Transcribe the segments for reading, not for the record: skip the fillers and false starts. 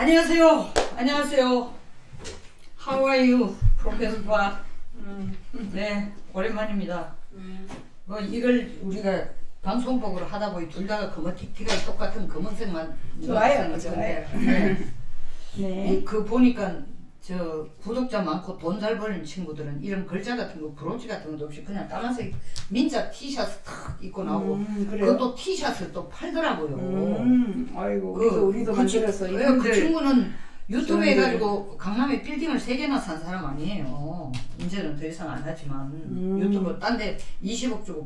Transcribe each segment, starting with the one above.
안녕하세요. 안녕하세요. How are you, 프로페서 박? 네, 오랜만입니다. 이걸 우리가 방송국으로 하다 보니 둘 다가 검은틱틱하게 똑같은 검은색만 좋아요, 좋아요. 네. 네. 그 보니까 저 구독자 많고 돈 잘 버는 친구들은 이런 글자 같은 거, 브로치 같은 것도 없이 그냥 까만색 민자 티셔츠 탁 입고 나오고 그래요? 그것도 티셔츠를 또 팔더라고요. 아이고 우리도 만들어서 그 친구는 유튜브 저희들- 해가지고 강남에 빌딩을 3개나 산 사람 아니에요. 이제는 더 이상 안 하지만 유튜브 딴 데 20억 주고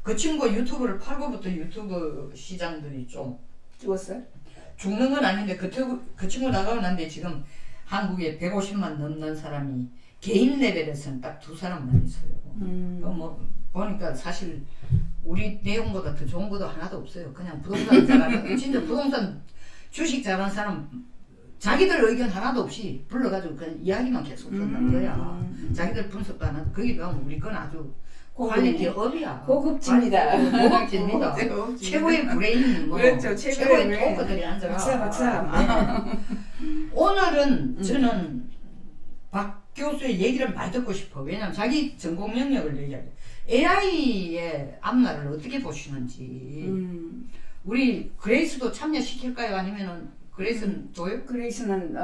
그 친구가 유튜브를 팔고부터 유튜브 시장들이 좀 죽었어요? 죽는 건 아닌데 그 친구 나가고 난데 지금 한국에 150만 넘는 사람이 개인 레벨에서는 딱 2사람만 있어요. 뭐 보니까 사실 우리 내용보다 더 좋은 것도 하나도 없어요. 그냥 부동산 잘하는 진짜 부동산 주식 잘하는 사람 자기들 의견 하나도 없이 불러가지고 그냥 이야기만 계속 듣는 거야. 자기들 분석도 안 하고 거기 가면 우리 건 아주 퀄리티 업이야. 고급집니다. 고급집니다. 고급집. 최고의 브레인 뭐 그렇죠, 최고의 브레인. 토크들이 앉아가. 박사. 오늘은 저는 박 교수의 얘기를 많이 듣고 싶어. 왜냐면 자기 전공 영역을 얘기하게. AI의 앞날을 어떻게 보시는지. 우리 그레이스도 참여시킬까요? 아니면은 그레이스는 둬요? 그레이스는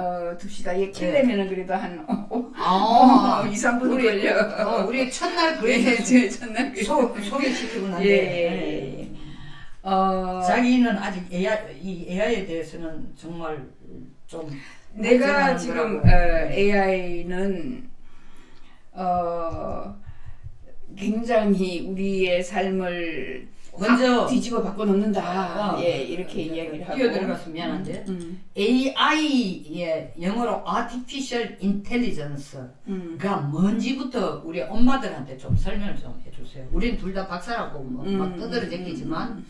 둡시다. 얘 킬려면은 그래도 한 2, 3분 우리, 걸려. 우리 첫날 그레이스 예, 제 첫날 소개시키고 난데 예. 자기는 아직 이 AI에 대해서는 정말 좀 내가 지금 AI는 굉장히 우리의 삶을 먼저 뒤집어 바꿔 놓는다. 예, 이렇게 이야기를 하고. 뛰어들어가서 미안한데 AI의 영어로 Artificial Intelligence가 뭔지부터 우리 엄마들한테 좀 설명을 좀 해주세요. 우린 둘 다 박사라고 막 떠들어 쟁기지만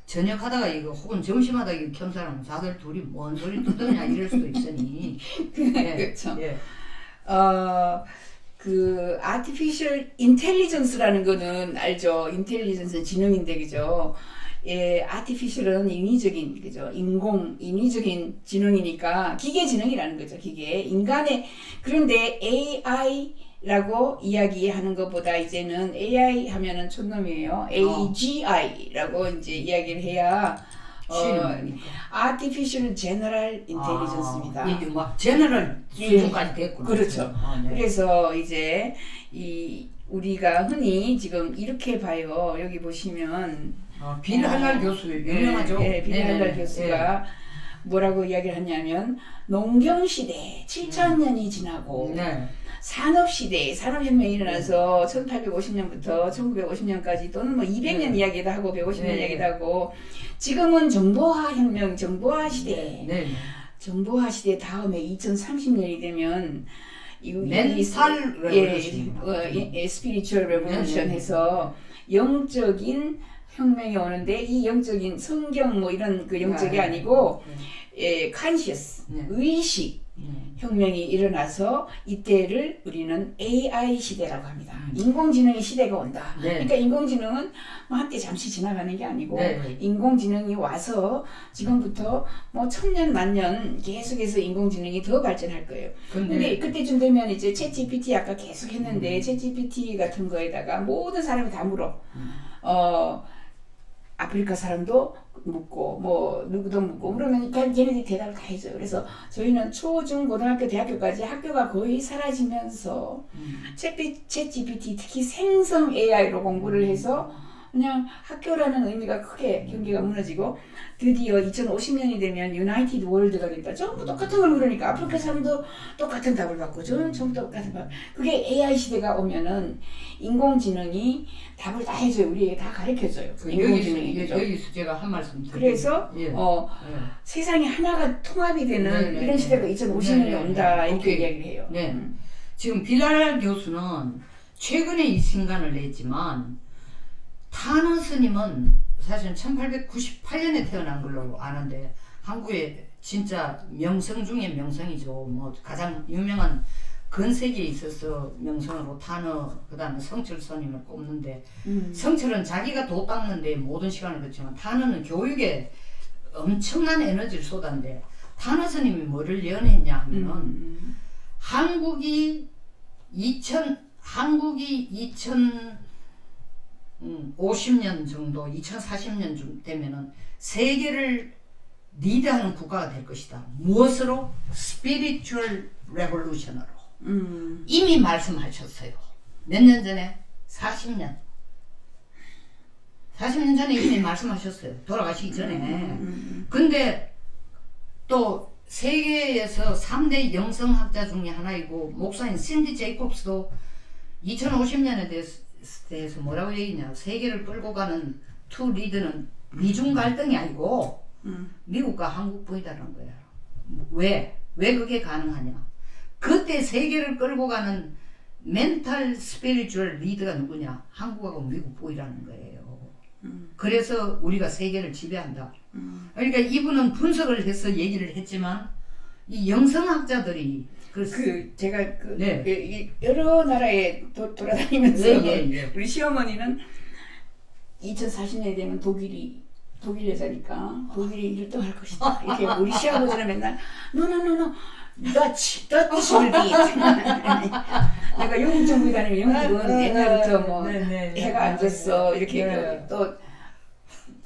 저녁하다가 이거 혹은 점심하다가 이거 켠 사람은 다들 둘이 뭔 소리 떠드냐 이럴 수도 있으니 그렇죠. 예. 그 artificial intelligence라는 거는 알죠. intelligence는 지능인데 그죠. 예, artificial은 인위적인 그죠. 인위적인 지능이니까 기계 지능이라는 거죠. 기계 인간의 그런데 AI라고 이야기하는 것보다 이제는 AI 하면은 촌놈이에요. AGI라고 이제 이야기를 해야 Artificial General Intelligence입니다. 이게 막 제너럴 수준까지 됐구나. 그렇죠. 네. 그래서 이제 이 우리가 흔히 지금 이렇게 봐요. 여기 보시면 빌 할랄 교수 유명하죠. 예, 빌 할랄 네네. 교수가 뭐라고 이야기를 하냐면 농경 시대 7,000년이 지나고 네. 산업시대, 산업혁명이 일어나서 1850년부터 1950년까지 또는 뭐 200년 이야기도 하고 150년 이야기도 하고 지금은 정보화혁명, 정보화시대. 네. 정보화시대 다음에 2030년이 되면 멘탈 레볼루션. 스피리추얼 레볼루션 해서 영적인 혁명이 오는데 이 영적인 성경 뭐 이런 그 영적이 아니고 conscious, 의식 혁명이 일어나서 이때를 우리는 AI 시대라고 합니다. 인공지능의 시대가 온다. 네. 그러니까 인공지능은 뭐 한때 잠시 지나가는 게 아니고 네. 인공지능이 와서 지금부터 뭐 1000년 만년 계속해서 인공지능이 더 발전할 거예요. 근데 그때쯤 되면 이제 챗GPT 아까 계속 했는데 챗GPT 같은 거에다가 모든 사람이 다 물어. 아프리카 사람도 묻고 뭐 누구도 묻고 그러니까 얘네들이 대답을 다 해줘요. 그래서 저희는 초, 중, 고등학교, 대학교까지 학교가 거의 사라지면서 챗GPT 특히 생성 AI로 공부를 해서 그냥 학교라는 의미가 크게 경계가 무너지고 드디어 2050년이 되면 유나이티드 월드가 된다. 전부 똑같은 걸 물으니까 아프리카 사람도 똑같은 답을 받고 저는 전부 똑같은 답. 그게 AI 시대가 오면은 인공지능이 답을 다 해줘요. 우리에게 다 가르쳐줘요. 인공지능이. 여기서 제가 한 말씀 드릴게요. 그래서 세상이 하나가 통합이 되는 이런 시대가 2050년에 온다 이렇게 이야기를 해요. 네. 지금 빌랄 교수는 최근에 이 신간을 냈지만 타너 스님은 사실은 1898년에 태어난 걸로 아는데 한국의 진짜 명성 중에 명성이죠. 뭐 가장 유명한 건세기에 있어서 명성으로 타너 그다음에 성철 스님을 꼽는데 성철은 자기가 도 닦는데 모든 시간을 그렇지만 타너는 교육에 엄청난 에너지를 쏟았는데 타너 스님이 뭐를 예언했냐 하면은 한국이 2050년 정도, 2040년 되면은 세계를 리드하는 국가가 될 것이다. 무엇으로? Spiritual Revolution으로. 이미 말씀하셨어요. 몇 년 전에? 40년. 40년 전에 이미 말씀하셨어요. 돌아가시기 전에. 근데 또 세계에서 3대 영성학자 중에 하나이고 목사인 신디 제이콥스도 2050년에 대해서 뭐라고 얘기했냐. 세계를 끌고 가는 투 리드는 미중 갈등이 아니고 미국과 한국뿐이다는 거야. 왜? 왜 그게 가능하냐? 그때 세계를 끌고 가는 멘탈 스피리추얼 리더가 누구냐? 한국하고 미국뿐이라는 거예요. 그래서 우리가 세계를 지배한다. 그러니까 이분은 분석을 해서 얘기를 했지만 이 영성학자들이 제가 여러 나라에 돌아다니면서 우리 시어머니는 2040년이 되면 독일 여자니까 독일이 1등할 것이다. 이렇게 우리 시아버지는 맨날 no Dutch will be it. 내가 영국 정부에 다니면 영국은 옛날부터 뭐 해가 안 졌어 이렇게 또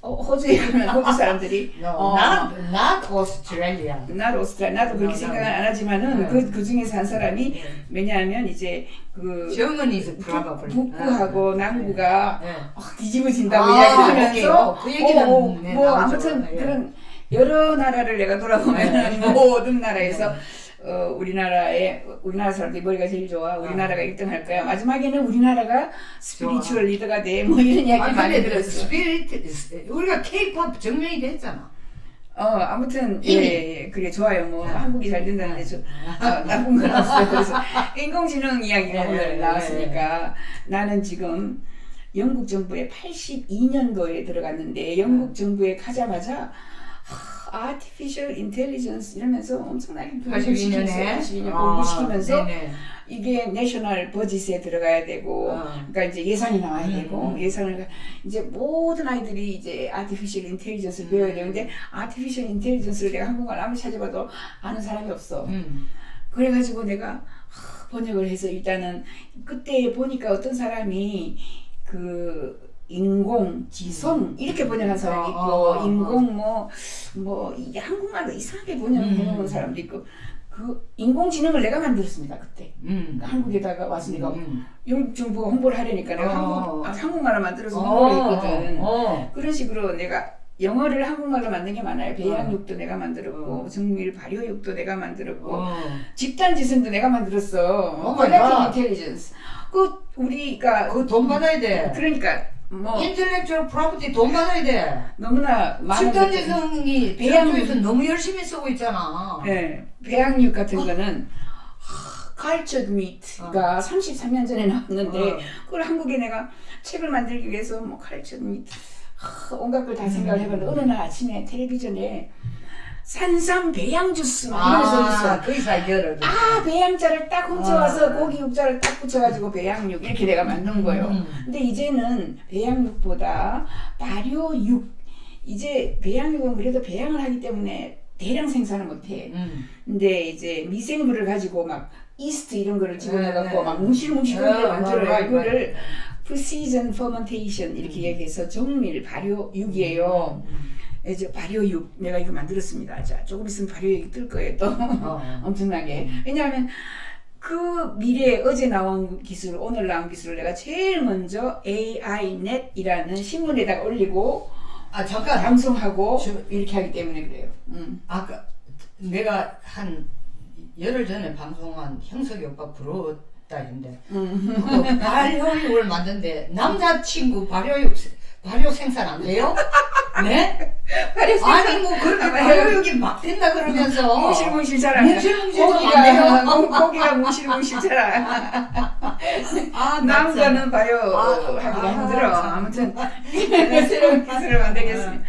호주에 가면 호주 사람들이 not Australia. 나도 그렇게 생각은 안 하지만은 그 중에서 한 사람이 왜냐하면 이제 그 Germany's probably 북부하고 남부가 뒤집어진다고 이야기를 하면서 그 얘기는 뭐 아무튼 그런 여러 나라를 내가 돌아보면 모든 나라에서 우리나라 사람들이 머리가 제일 좋아. 우리나라가 1등 할 거야. 마지막에는 우리나라가 스피리추얼 리더가 돼. 뭐 이런 이야기 많이 들었어. 우리가 K-pop 증명이 됐잖아. 아무튼 그래 좋아요. 뭐 한국이 잘 된다는데 나쁜 건 없어요. 그래서 인공지능 이야기가 오늘 나왔으니까 나는 지금 영국 정부에 82년도에 들어갔는데 영국 정부에 가자마자 Artificial Intelligence 이러면서 엄청나게 82년 공부시키면서 이게 내셔널 버짓에 들어가야 되고 그러니까 이제 예산이 나와야 되고 예산을 이제 모든 아이들이 이제 Artificial Intelligence를 배워야 되는데 Artificial Intelligence를 내가 한국말 아무리 찾아봐도 아는 사람이 없어. 그래가지고 내가 번역을 해서 일단은 그때 보니까 어떤 사람이 그 인공지성 이렇게 번역한 사람이 있고 인공 뭐 이게 한국말로 이상하게 번역해 놓은 사람도 있고 그 인공지능을 내가 만들었습니다 그때 한국에다가 와서 내가 영국 정부가 홍보를 하려니까 내가 한국말로 만들어서 홍보를 했거든. 그런 식으로 내가 영어를 한국말로 만든 게 많아요. 배양육도 내가 만들었고 정밀 발효육도 내가 만들었고 집단지성도 내가 만들었어. Collective Intelligence. 우리가 그 돈 받아야 돼. 그러니까 뭐 인텔렉츄얼 프로퍼티 돈 받아야 돼. 너무나 많은 집단지성이 배양육에서 너무 열심히 쓰고 있잖아. 네, 배양육 같은 거는 Cultured Meat가 33년 전에 나왔는데 그걸 한국에 내가 책을 만들기 위해서 뭐 Cultured Meat 온갖 걸 다 생각을 해봤는데 어느 날 아침에 텔레비전에 산삼 배양 주스만 이러면서 있어. 그 이사 이거를. 배양자를 딱 훔쳐와서 고기 육자를 딱 붙여가지고 배양육 이렇게 내가 만든 거예요. 근데 이제는 배양육보다 발효육 이제 배양육은 그래도 배양을 하기 때문에 대량 생산을 못해. 근데 이제 미생물을 가지고 막 이스트 이런 거를 집어넣어갖고 막 뭉실뭉실하게 만들어요. 이거를 precision fermentation 이렇게 얘기해서 정밀 발효육이에요. 이제 발효육 내가 이거 만들었습니다. 자 조금 있으면 발효육이 뜰 거예요 또 엄청나게. 왜냐하면 그 미래에 어제 나온 기술 오늘 나온 기술을 내가 제일 먼저 AINet이라는 신문에다가 올리고 잠깐 방송하고 이렇게 하기 때문에 그래요. 아까 내가 한 열흘 전에 방송한 형석이 오빠 부러웠다 했는데 발효육을 만드는데 남자친구 발효 생산 안 돼요? 네? 아니 뭐 그렇게 발효육이 막 된다 그러면서 뭉실뭉실 자라. 고기가 뭉실뭉실 자라. 남자는 발효하기가 힘들어. 아무튼 새로운 기술을 만들겠습니다.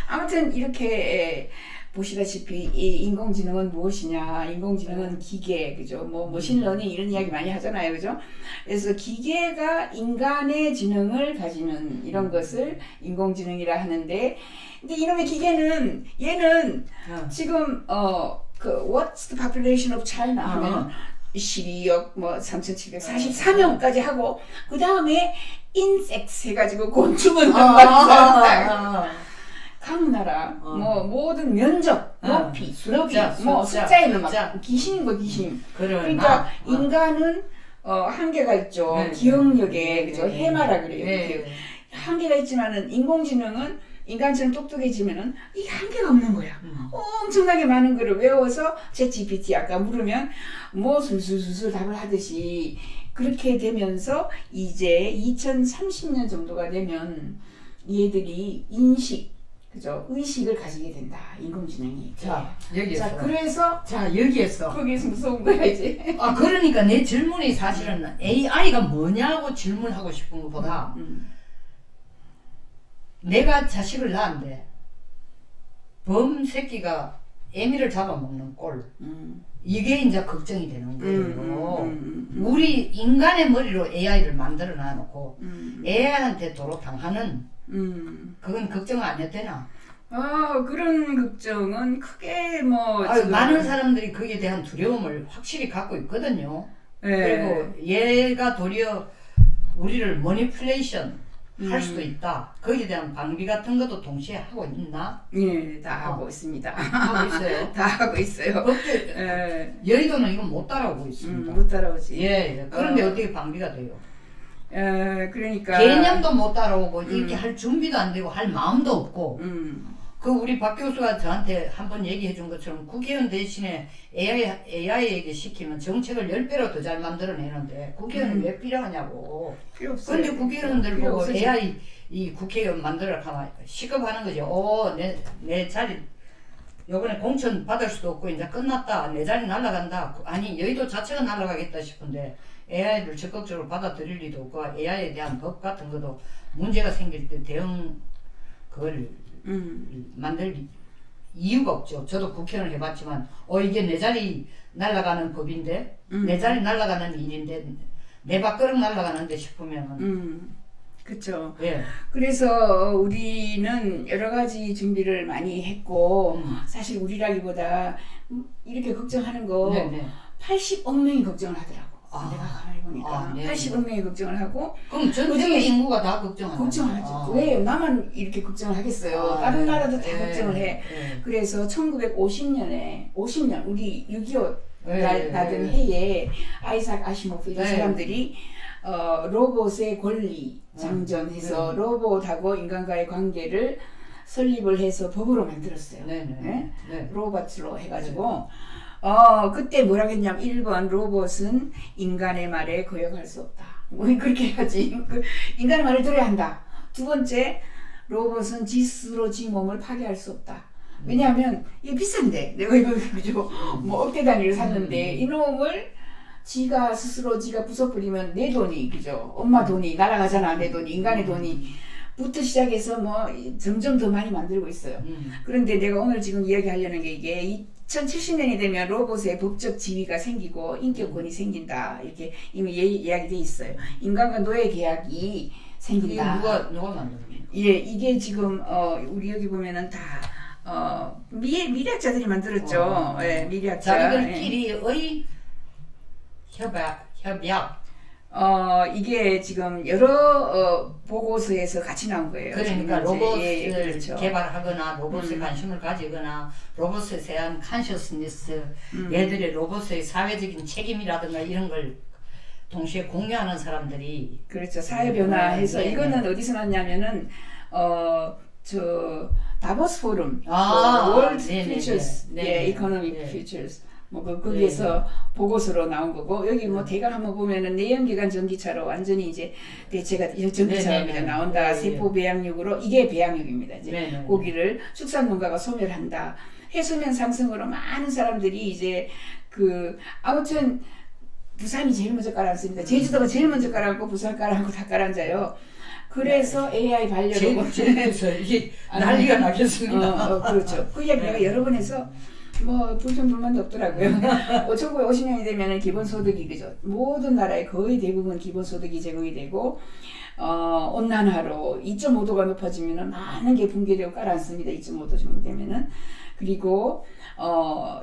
아무튼 이렇게 보시다시피 이 인공지능은 무엇이냐, 인공지능은 기계, 그죠? 뭐 머신러닝 이런 이야기 많이 하잖아요, 그죠? 그래서 기계가 인간의 지능을 가지는 이런 것을 인공지능이라 하는데, 근데 이놈의 기계는 얘는 지금 What's the population of China 하면 12억 뭐 3,744명까지 하고 그 다음에 insects 해가지고 곤충은 각 나라 뭐 모든 면적, 높이, 뭐 숫자에는 막 귀신인 거 귀신. 그러니까 인간은 한계가 있죠. 네, 기억력에 네, 그죠? 네, 해마라 그래요. 네. 한계가 있지만은 인공지능은 인간처럼 똑똑해지면은 이게 한계가 없는 거야. 엄청나게 많은 거를 외워서 챗GPT 아까 물으면 뭐 술술술술 답을 하듯이 그렇게 되면서 이제 2030년 정도가 되면 얘들이 인식, 그죠? 의식을 가지게 된다. 인공지능이. 자, 여기에서. 자, 그래서 여기에서. 거기서 무서운 거야 이제. 그러니까 내 질문이 사실은 AI가 뭐냐고 질문하고 싶은 것보다 내가 자식을 낳았는데 범 새끼가 애미를 잡아먹는 꼴 이게 이제 걱정이 되는 거예요. 우리 인간의 머리로 AI를 만들어 놔놓고 AI한테 도로 당하는 그건 걱정 안 해도 되나? 그런 걱정은 크게 뭐 많은 사람들이 거기에 대한 두려움을 확실히 갖고 있거든요. 네. 그리고 얘가 도리어 우리를 머니플레이션 할 수도 있다. 거기에 대한 방비 같은 것도 동시에 하고 있나? 예, 다 하고 있습니다. 하고 있어요. 다 하고 있어요. 여의도는 이건 못 따라오고 있습니다. 못 따라오지. 예. 그런데 어떻게 방비가 돼요? 그러니까 개념도 못 따라오고 이렇게 할 준비도 안 되고 할 마음도 없고. 그 우리 박 교수가 저한테 한번 얘기해 준 것처럼 국회의원 대신에 AI에게 시키면 정책을 10배로 더 잘 만들어내는데 국회의원은 왜 필요하냐고. 필요 없어요. 그런데 국회의원들 보고 AI 이 국회의원 만들어 가면 시급하는 거죠. 내 자리 요번에 공천 받을 수도 없고 이제 끝났다. 내 자리 날아간다. 아니 여의도 자체가 날아가겠다 싶은데 AI를 적극적으로 받아들일 리도 없고 AI에 대한 법 같은 것도 문제가 생길 때 대응 그걸 만들 이유가 없죠. 저도 국회의원을 해봤지만 이게 내 자리 날아가는 법인데 내 자리 날아가는 일인데 내 밥그릇 날아가는데 싶으면은 그렇죠. 예. 그래서 우리는 여러 가지 준비를 많이 했고 사실 우리라기보다 이렇게 걱정하는 거 네네. 80억 명이 걱정을 하더라고. 내가 가만히 보니까 80억 명이 걱정을 하고 그럼 전 세계 인구가 다 걱정하죠. 걱정하죠. 왜 나만 이렇게 걱정을 하겠어요. 다른 나라도 다 걱정을 해. 그래서 1950년 우리 6.25 나던 해에 아이삭 아시모프 이런 사람들이 로봇의 권리 장전해서 로봇하고 인간과의 관계를 설립을 해서 법으로 만들었어요. 로봇으로 해가지고 그때 뭐라고 했냐면 1번 로봇은 인간의 말에 거역할 수 없다. 그렇게 해야지. 인간의 말을 들어야 한다. 두 번째 로봇은 지 스스로 지 몸을 파괴할 수 없다. 왜냐하면 이게 비싼데 내가 이거 그죠 뭐 억대 단위로 샀는데 이놈을 지가 스스로 지가 부숴버리면 내 돈이 그죠 엄마 돈이 날아가잖아. 내 돈이 인간의 돈이 부터 시작해서 뭐 점점 더 많이 만들고 있어요. 그런데 내가 오늘 지금 이야기하려는 게 이게 2070년이 되면 로봇의 법적 지위가 생기고 인격권이 생긴다. 이렇게 이미 이야기돼 있어요. 인간과 노예 계약이 생긴다. 누가 만들었냐? 예, 이게 지금 우리 여기 보면은 다 미래학자들이 만들었죠. 예, 미래학자. 자기들끼리의 협약. 이게 지금 여러 보고서에서 같이 나온 거예요. 그러니까 로봇을 그렇죠. 개발하거나 로봇에 관심을 가지거나 로봇에 대한 컨셔스니스, 얘들의 로봇의 사회적인 책임이라든가 이런 걸 동시에 공유하는 사람들이 그렇죠. 사회 변화해서 이거는 어디서 났냐면은 다보스 포럼, 월드 퓨처스, 이코노믹 퓨처스. 뭐 거기에서 보고서로 나온 거고 여기 뭐 대강 한번 보면은 내연기관 전기차로 완전히 이제 대체가 전기차가 나온다. 세포 배양육으로 이게 배양육입니다. 이제 고기를 축산농가가 소멸한다. 해수면 상승으로 많은 사람들이 이제 아무튼 부산이 제일 먼저 깔아앉습니다. 제주도가 제일 먼저 깔아앉고 부산 깔아앉고 다 깔아앉아요. 그래서 AI 반려로봇. 제에서 이게 난리가 나겠습니다. 그렇죠. 그 이야기 내가 여러 번 해서 뭐 불평불만도 없더라고요. 1950년이 되면은 기본소득이 그죠. 모든 나라의 거의 대부분 기본소득이 제공이 되고 온난화로 2.5도가 높아지면은 많은 게 붕괴되고 가라앉습니다. 2.5도 정도 되면은. 그리고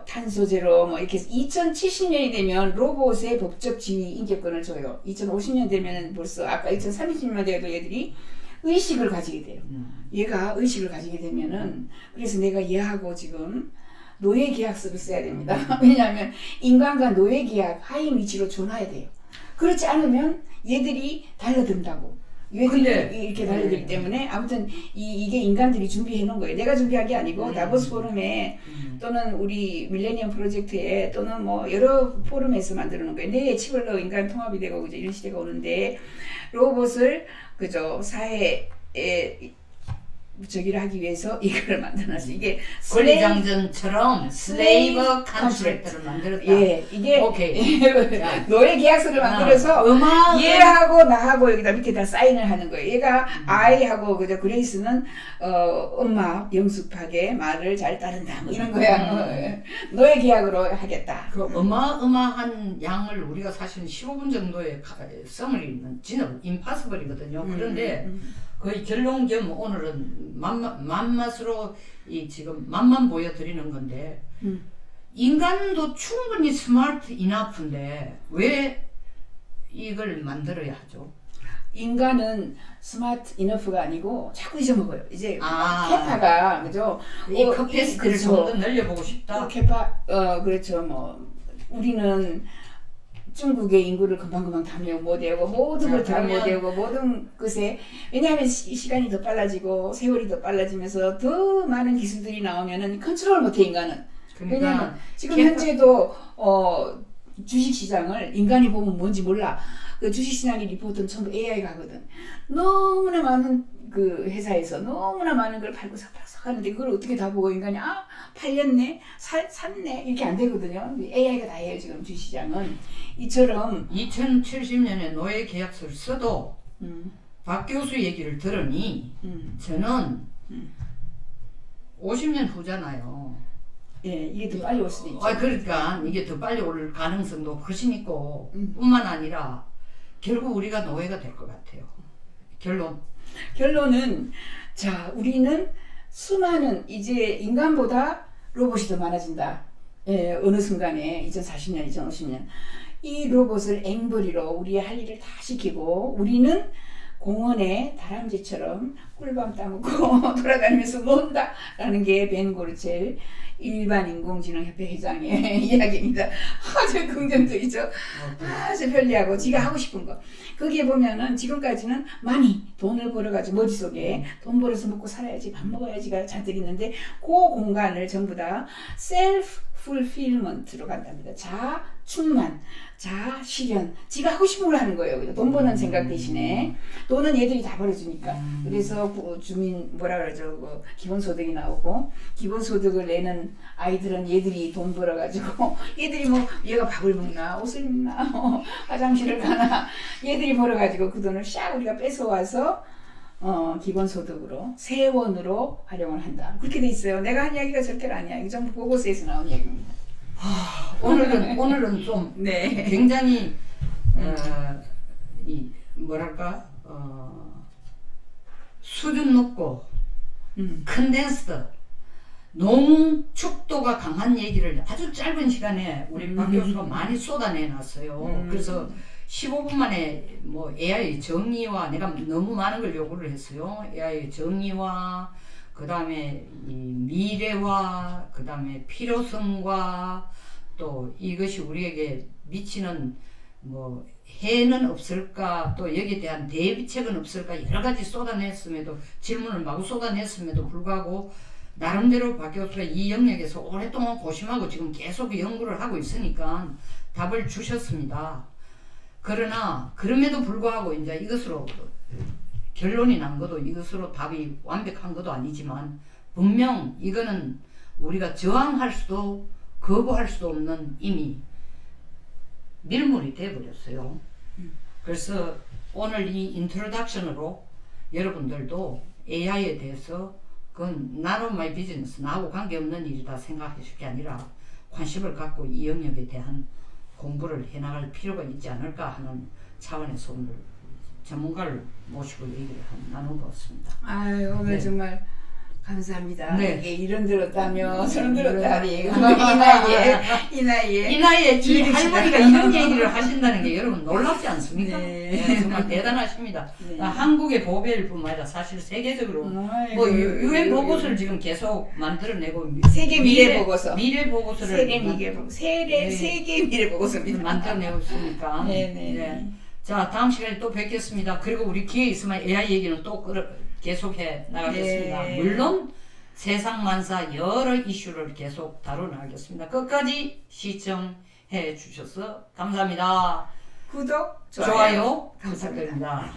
탄소 제로 뭐 이렇게 2070년이 되면 로봇의 법적 지위 인격권을 줘요. 2050년 되면은 벌써 아까 2030년 돼도 얘들이 의식을 가지게 돼요. 얘가 의식을 가지게 되면은 그래서 내가 얘하고 지금 노예 계약서를 써야 됩니다. 왜냐하면 인간과 노예 계약 하인 위치로 존화해야 돼요. 그렇지 않으면 얘들이 달려든다고. 얘들이 이렇게 달려들기 때문에 아무튼 이게 인간들이 준비해 놓은 거예요. 내가 준비한 게 아니고 다보스 포럼에 또는 우리 밀레니엄 프로젝트에 또는 뭐 여러 포럼에서 만들어 놓은 거예요. 내 칩을로 인간 통합이 되고 그죠 이런 시대가 오는데 로봇을 그죠 사회에 저기를 하기 위해서 이걸 만들어놨어요. 이게 권리장전처럼 슬레이버 컨트랙트를 만들었다. 예, 이게 오케이. 노예 계약서를 만들어서 얘하고 나하고 여기다 밑에다 사인을 하는 거예요. 얘가 아이하고 그저 그레이스는 엄마 영숙하게 말을 잘 따른다. 뭐 이런 거야. 노예 계약으로 하겠다. 그 어마어마한 양을 우리가 사실 15분 정도의 써머리는 진짜 임파서블이거든요. 그런데 거의 결론 겸 오늘은 맛맛으로 지금 맛만 보여드리는 건데 인간도 충분히 스마트 이너프인데 왜 이걸 만들어야 하죠? 인간은 스마트 이너프가 아니고 자꾸 잊어먹어요. 이제 캐파가 그죠? 이 커피스트를 좀 더 늘려보고 싶다. 캐파 그렇죠. 뭐 우리는 중국의 인구를 금방금방 다 못 외우고 모든 걸 다 못 외우고 모든 것에 왜냐하면 시간이 더 빨라지고 세월이 더 빨라지면서 더 많은 기술들이 나오면은 컨트롤 못해 인간은. 그러니까 왜냐하면 지금 현재도 주식시장을 인간이 보면 뭔지 몰라. 그 주식시장의 리포트는 전부 AI가 하거든. 너무나 많은 그 회사에서 너무나 많은 걸 팔고 삭삭 하는데 그걸 어떻게 다 보고 인간이 팔렸네 샀네 이렇게 안 되거든요. AI가 다 해요 지금 주식시장은. 이처럼 2070년에 노예 계약서를 써도 박 교수 얘기를 들으니 저는 50년 후잖아요. 예, 이게 더 빨리 올 수도 있죠. 그러니까 이게 더 빨리 올 가능성도 훨씬 있고 뿐만 아니라 결국 우리가 노예가 될 것 같아요. 결론은 자 우리는 수많은 이제 인간보다 로봇이 더 많아진다. 예, 어느 순간에 2040년, 2050년 이 로봇을 앵벌이로 우리의 할 일을 다 시키고 우리는 공원에 다람쥐처럼 꿀밤 따먹고 돌아다니면서 논다 라는 게 벤 고르첼 일반 인공지능협회 회장의 이야기입니다. 아주 긍정적이죠. 아주 편리하고 지가 하고 싶은 거. 거기에 보면은 지금까지는 많이 돈을 벌어가지고 머릿속에 돈 벌어서 먹고 살아야지 밥 먹어야지가 잔뜩 있는데 그 공간을 전부 다 셀프 풀필먼트로 간답니다. 자아 충만, 자아 실현. 지가 하고 싶은 걸 하는 거예요. 돈 버는 생각 대신에 돈은 얘들이 다 벌어주니까. 그래서 주민 뭐라 그러죠? 그 기본소득이 나오고 기본소득을 내는 아이들은 얘들이 돈 벌어가지고 얘들이 뭐 얘가 밥을 먹나 옷을 입나 화장실을 가나 얘들이 벌어가지고 그 돈을 샥 우리가 뺏어와서 기본소득으로 세원으로 활용을 한다. 그렇게 돼 있어요. 내가 한 이야기가 절대로 아니야. 이거 전부 보고서에서 나온 이야기입니다. 오늘은 좀 네. 굉장히 뭐랄까 수준 높고 컨덴스드 농축도가 강한 얘기를 아주 짧은 시간에 우리 박 교수가 많이 쏟아내놨어요. 그래서 15분 만에 뭐 AI 정의와 내가 너무 많은 걸 요구를 했어요. AI 정의와 그 다음에 이 미래와 그 다음에 필요성과 또 이것이 우리에게 미치는 뭐 해는 없을까 또 여기에 대한 대비책은 없을까 여러 가지 쏟아냈음에도 질문을 마구 쏟아냈음에도 불구하고 나름대로 박 교수가 이 영역에서 오랫동안 고심하고 지금 계속 연구를 하고 있으니까 답을 주셨습니다. 그러나 그럼에도 불구하고 이제 이것으로 결론이 난 것도 이것으로 답이 완벽한 것도 아니지만 분명 이거는 우리가 저항할 수도 거부할 수도 없는 이미 밀물이 돼버렸어요. 그래서 오늘 이 인트로덕션으로 여러분들도 AI에 대해서 그건 none of my business, 나하고 관계없는 일이다 생각하실 게 아니라 관심을 갖고 이 영역에 대한 공부를 해나갈 필요가 있지 않을까 하는 차원에서 오늘 전문가를 모시고 얘기를 나눠봤습니다. 아유, 오늘 네. 정말 감사합니다. 네. 이게 이런 들었다며 저런 들었다니. 이 나이에 이 나이에 이 즐깁시다. 할머니가 이런 얘기를 하신다는 게 여러분 놀랍지 않습니까? 네. 네, 정말 대단하십니다. 네. 한국의 보배일 뿐만 아니라 사실 세계적으로 아이고, 뭐 유엔 보고서를 지금 계속 만들어내고 세계 미래 보고서. 미래 보고서를 세계 미래 보고 세계 미래 보고서입니다. 만들어내고 있으니까. 네네. 자, 다음 시간에 또 뵙겠습니다. 그리고 우리 기회 있으면 AI 얘기는 또 계속해 나가겠습니다. 네. 물론 세상 만사 여러 이슈를 계속 다뤄 나가겠습니다. 끝까지 시청해 주셔서 감사합니다. 구독, 좋아요 부탁드립니다.